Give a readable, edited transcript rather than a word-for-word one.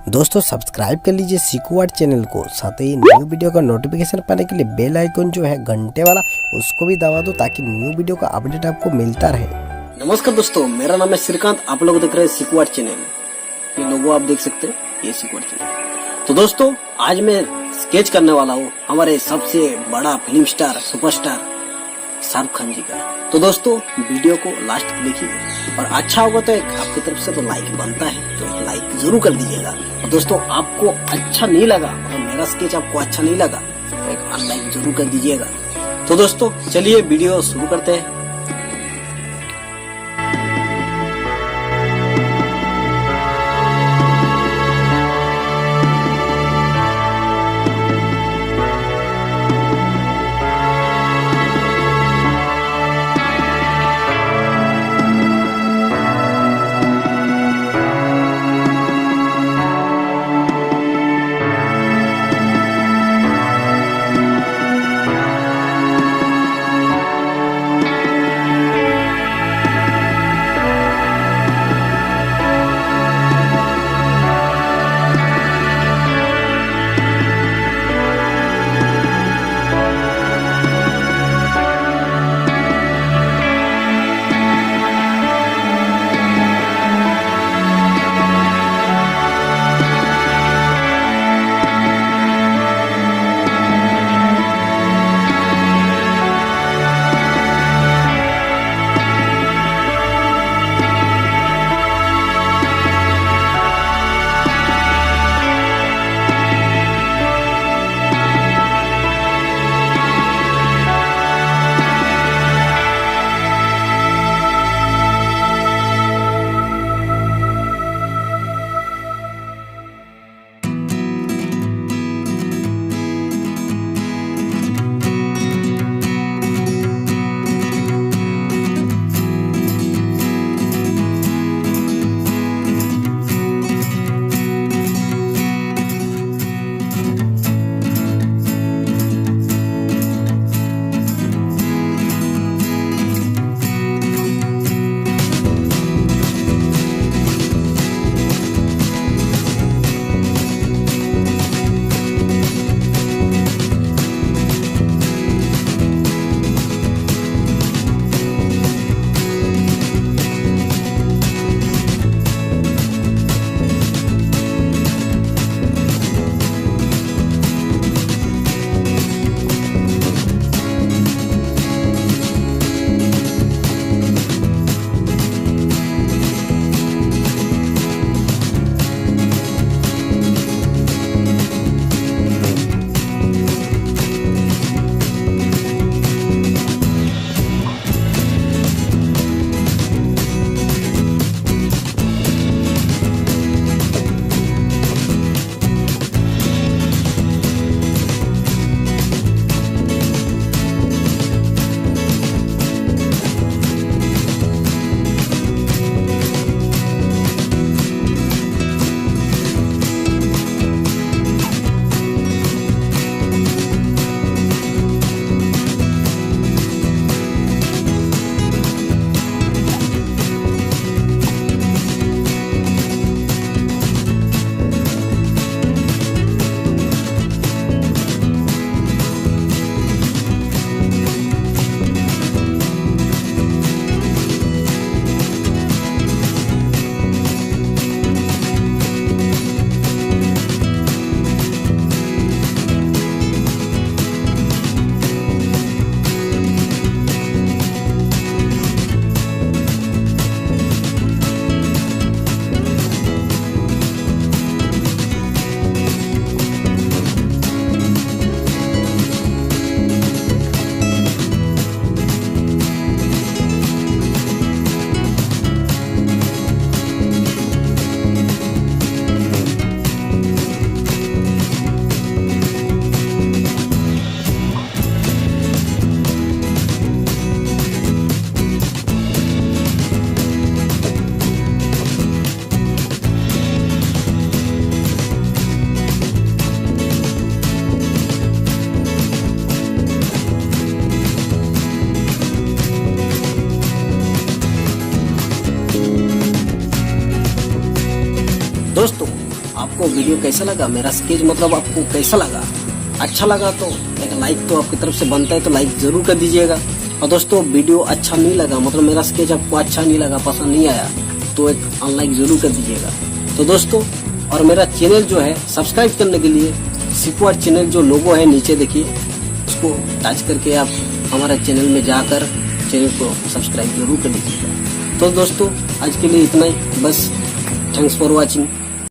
दोस्तों सब्सक्राइब कर लीजिए सीखो आर्ट चैनल को, साथ ही न्यू वीडियो का नोटिफिकेशन पाने के लिए बेल आइकन जो है घंटे वाला उसको भी दबा दो ताकि न्यू वीडियो का अपडेट आपको मिलता रहे। नमस्कार दोस्तों, मेरा नाम है श्रीकांत। आप लोग देख रहे हैं सीखो आर्ट चैनल। ये लोगो आप देख सकते हैं, ये सीखो आर्ट चैनल। तो दोस्तों आज मैं स्केच करने वाला हूँ हमारे सबसे बड़ा film star superstar Shahrukh Khan ji का। तो दोस्तों वीडियो को लास्ट तक देखिए और अच्छा होगा तो एक आपकी तरफ से तो लाइक बनता है, तो एक लाइक जरूर कर दीजिएगा। और दोस्तों आपको अच्छा नहीं लगा और मेरा स्केच आपको अच्छा नहीं लगा तो एक अनलाइक जरूर कर दीजिएगा। तो दोस्तों चलिए वीडियो शुरू करते हैं। आपको वीडियो कैसा लगा, मेरा स्केच मतलब आपको कैसा लगा? अच्छा लगा तो एक लाइक तो आपकी तरफ से बनता है, तो लाइक जरूर कर दीजिएगा। और दोस्तों वीडियो अच्छा नहीं लगा, मतलब मेरा स्केच आपको अच्छा नहीं लगा, पसंद नहीं आया, तो एक अनलाइक जरूर कर दीजिएगा। तो दोस्तों, और मेरा चैनल जो है सब्सक्राइब करने के लिए सिकुआर चैनल जो लोगो है नीचे देखिए, उसको टच करके आप हमारे चैनल में जाकर चैनल को सब्सक्राइब जरूर कर लीजिएगा। तो दोस्तों आज के लिए इतना ही, बस। Thanks for watching.